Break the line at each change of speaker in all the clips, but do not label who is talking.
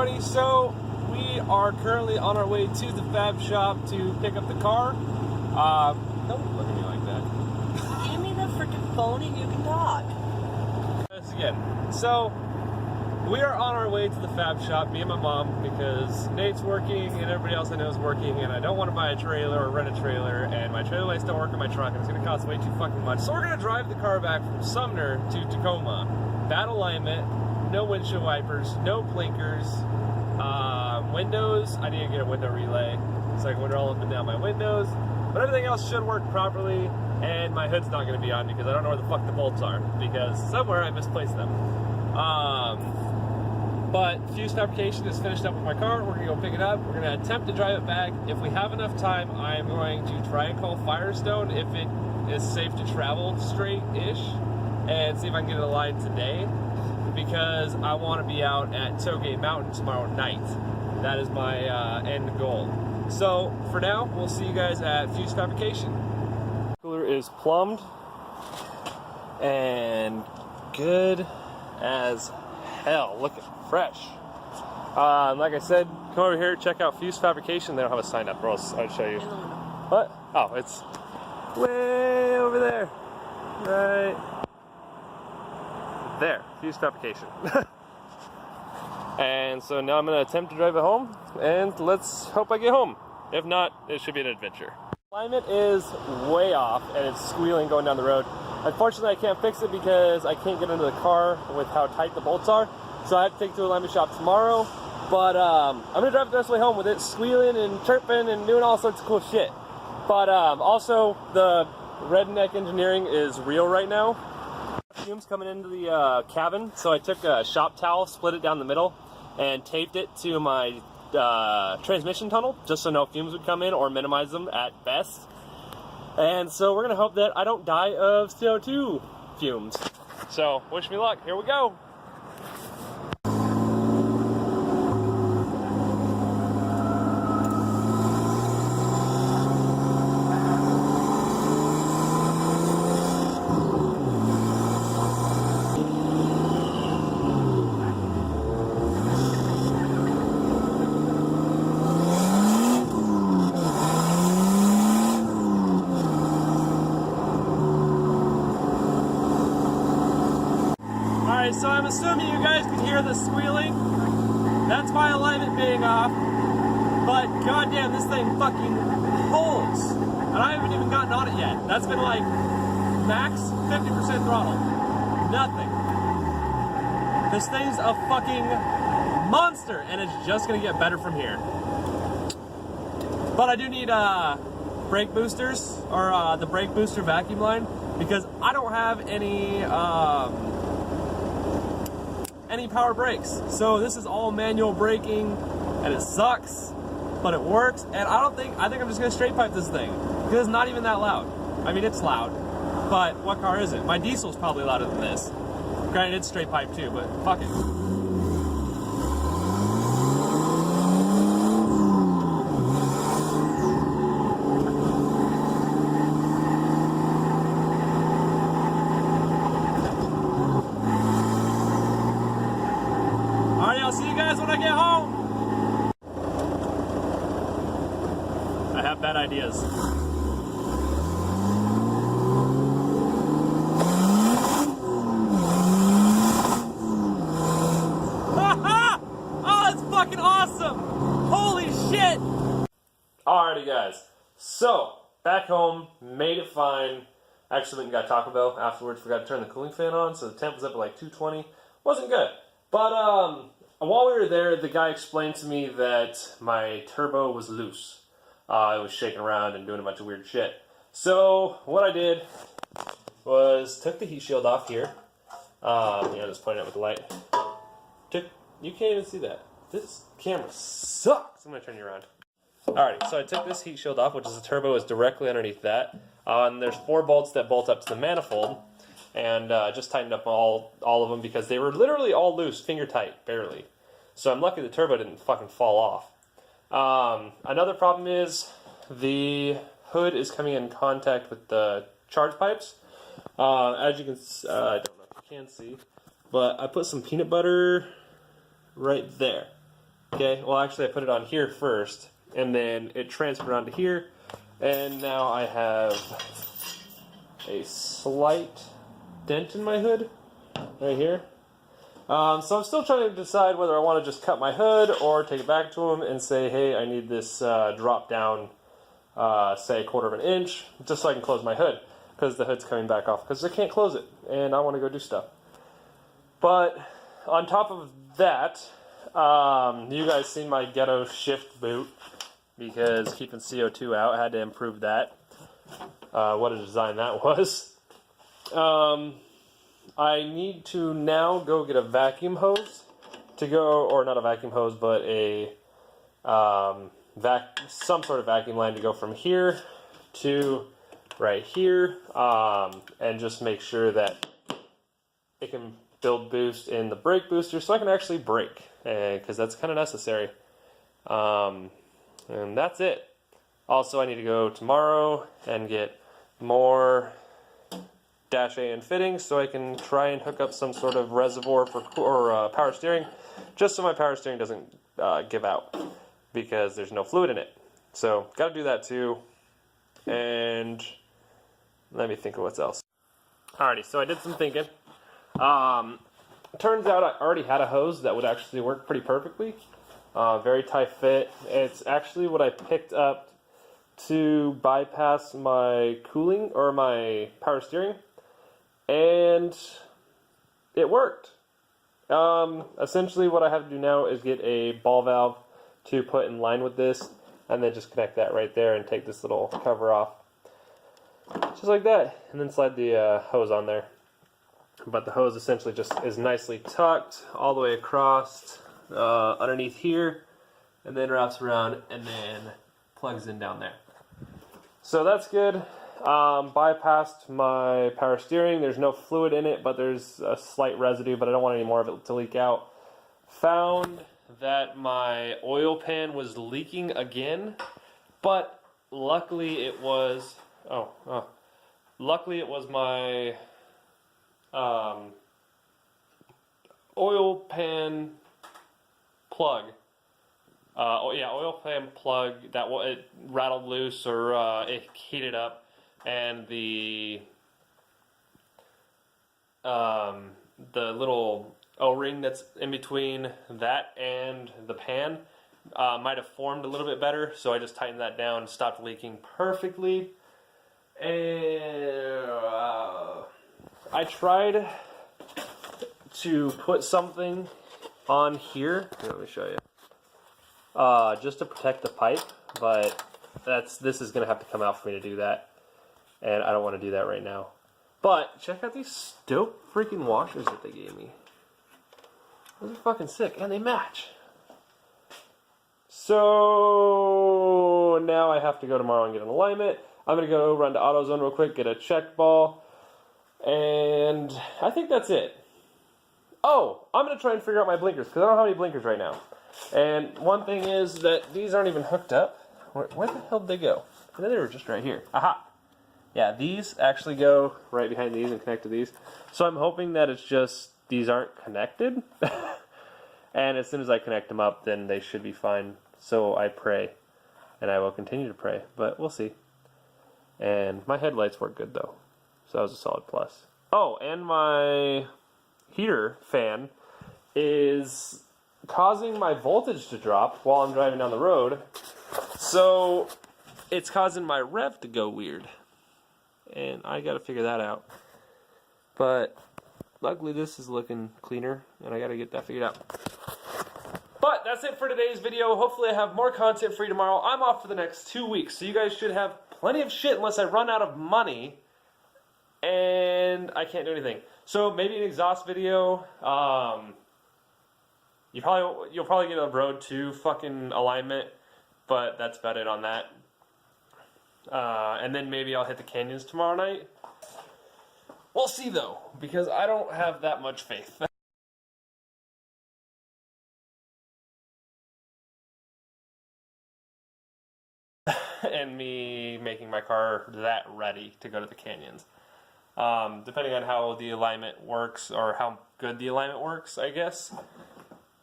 everybody. So we are currently on our way to the fab shop to pick up the car. Don't look at me like that.
Give me the freaking phone and you can talk.
This again. So we are on our way to the fab shop, me and my mom, because Nate's working and everybody else I know is working, and I don't want to buy a trailer or rent a trailer, and my trailer lights don't work in my truck, and it's going to cost way too fucking much. So we're going to drive the car back from Sumner to Tacoma. Bad alignment, no windshield wipers, no blinkers, windows. I need to get a window relay so I can roll up and down my windows, but everything else should work properly, and my hood's not going to be on because I don't know where the fuck the bolts are, because somewhere I misplaced them. But fuse fabrication is finished up with my car. We're going to go pick it up. We're going to attempt to drive it back. If we have enough time, I'm going to try and call Firestone if it is safe to travel straight-ish, and see if I can get it aligned today, because I want to be out at Toegate Mountain tomorrow night. That is my end goal. So for now, we'll see you guys at fuse fabrication. Cooler is plumbed and good as hell. Look at fresh. Like I said, come over here, check out fuse fabrication. They don't have a sign up, or else I'd show you. What? Oh, it's way over there. Right there. Fuse fabrication. And so now I'm going to attempt to drive it home, and let's hope I get home. If not, it should be an adventure. Alignment is way off, and it's squealing going down the road. Unfortunately, I can't fix it because I can't get into the car with how tight the bolts are. So I have to take it to a alignment shop tomorrow. But I'm going to drive the rest of the way home with it squealing and chirping and doing all sorts of cool shit. But also, the redneck engineering is real right now. Fumes coming into the cabin. So I took a shop towel, split it down the middle, and taped it to my transmission tunnel, just so no fumes would come in or minimize them at best. And so we're going to hope that I don't die of CO2 fumes. So, wish me luck. Here we go. So I'm assuming you guys can hear the squealing. That's my alignment being off. But goddamn, this thing fucking holds. And I haven't even gotten on it yet. That's been like max 50% throttle. Nothing. This thing's a fucking monster, and it's just gonna get better from here. But I do need brake boosters, or the brake booster vacuum line, because I don't have any power brakes. So this is all manual braking, and it sucks, but it works. And I think I'm just gonna straight pipe this thing, because it's not even that loud. I mean, it's loud, but what car is it? My diesel's probably louder than this. Granted, it's straight pipe too, but fuck it. I'll see you guys when I get home. I have bad ideas. Oh, it's fucking awesome! Holy shit! Alrighty, guys. So, back home, made it fine. Actually went and got Taco Bell afterwards. Forgot to turn the cooling fan on, so the temp was up at like 220. Wasn't good. But, while we were there, the guy explained to me that my turbo was loose. It was shaking around and doing a bunch of weird shit. So what I did was took the heat shield off here. Just pointing it with the light. You can't even see that. This camera sucks. I'm gonna turn you around. Alrighty, so I took this heat shield off, which is the turbo is directly underneath that. And there's 4 bolts that bolt up to the manifold. And just tightened up all of them because they were literally all loose, finger tight, barely. So I'm lucky the turbo didn't fucking fall off. Another problem is the hood is coming in contact with the charge pipes. As you can, I don't know if you can see, but I put some peanut butter right there. Okay, well actually I put it on here first, and then it transferred onto here, and now I have a slight dent in my hood, right here. So I'm still trying to decide whether I want to just cut my hood or take it back to him and say, hey, I need this drop down, say, 1/4 of an inch, just so I can close my hood, because the hood's coming back off, because I can't close it, and I want to go do stuff. But on top of that, you guys seen my ghetto shift boot, because keeping CO2 out, I had to improve that. What a design that was. I need to now go get a vacuum hose to go, or not a vacuum hose, but a some sort of vacuum line to go from here to right here, and just make sure that it can build boost in the brake booster so I can actually brake, because that's kind of necessary. And that's it. Also, I need to go tomorrow and get more Dash aand fittings so I can try and hook up some sort of reservoir for power steering, just so my power steering doesn't give out, because there's no fluid in it. So got to do that too. And let me think of what's else. Alrighty, so I did some thinking. Turns out I already had a hose that would actually work pretty perfectly. Very tight fit. It's actually what I picked up to bypass my cooling or my power steering, and it worked. Essentially what I have to do now is get a ball valve to put in line with this, and then just connect that right there and take this little cover off. Just like that, and then slide the hose on there. But the hose essentially just is nicely tucked all the way across underneath here, and then wraps around and then plugs in down there. So that's good. Bypassed my power steering. There's no fluid in it, but there's a slight residue, but I don't want any more of it to leak out. Found that my oil pan was leaking again, but luckily it was my oil pan plug. Oil pan plug that it rattled loose, or it heated up, and the little O-ring that's in between that and the pan might have formed a little bit better, so I just tightened that down, stopped leaking perfectly. And I tried to put something on here. Let me show you. Just to protect the pipe, but this is gonna have to come out for me to do that, and I don't want to do that right now. But check out these dope freaking washers that they gave me. Those are fucking sick, and they match. So now I have to go tomorrow and get an alignment. I'm gonna go run to AutoZone real quick, get a check ball, and I think that's it. Oh, I'm gonna try and figure out my blinkers, because I don't have any blinkers right now. And one thing is that these aren't even hooked up. Where the hell did they go? I know they were just right here. Aha! Yeah, these actually go right behind these and connect to these. So I'm hoping that it's just these aren't connected. And as soon as I connect them up, then they should be fine. So I pray. And I will continue to pray. But we'll see. And my headlights work good though. So that was a solid plus. Oh, and my heater fan is causing my voltage to drop while I'm driving down the road, so it's causing my rev to go weird, and I gotta figure that out. But luckily this is looking cleaner, and I gotta get that figured out. But that's it for today's video. Hopefully I have more content for you tomorrow. I'm off for the next 2 weeks, so you guys should have plenty of shit unless I run out of money and I can't do anything. So maybe an exhaust video. You'll probably get a Road 2 fucking alignment, but that's about it on that. And then maybe I'll hit the canyons tomorrow night. We'll see though, because I don't have that much faith. And me making my car that ready to go to the canyons. Depending on how the alignment works, or how good the alignment works, I guess.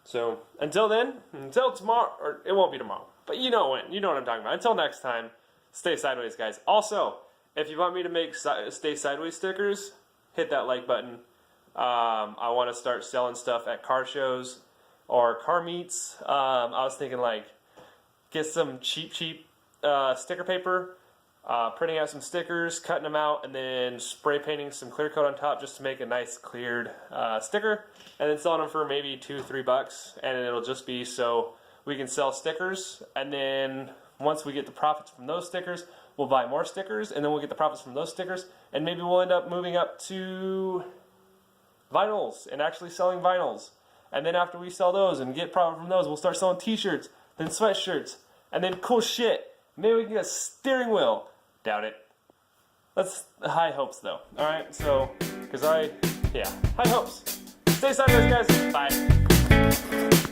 So until then, until tomorrow, or it won't be tomorrow, but you know when, you know what I'm talking about. Until next time, stay sideways, guys. Also, if you want me to make stay sideways stickers, hit that like button. I want to start selling stuff at car shows or car meets. I was thinking like get some cheap sticker paper, printing out some stickers, cutting them out, and then spray painting some clear coat on top just to make a nice cleared sticker, and then selling them for maybe $2-3, and it'll just be so we can sell stickers, and then once we get the profits from those stickers, we'll buy more stickers, and then we'll get the profits from those stickers, and maybe we'll end up moving up to vinyls and actually selling vinyls. And then after we sell those and get profit from those, we'll start selling t-shirts, then sweatshirts, and then cool shit. Maybe we can get a steering wheel. Doubt it. That's high hopes though. Alright, so, high hopes. Stay sideways, guys. Bye.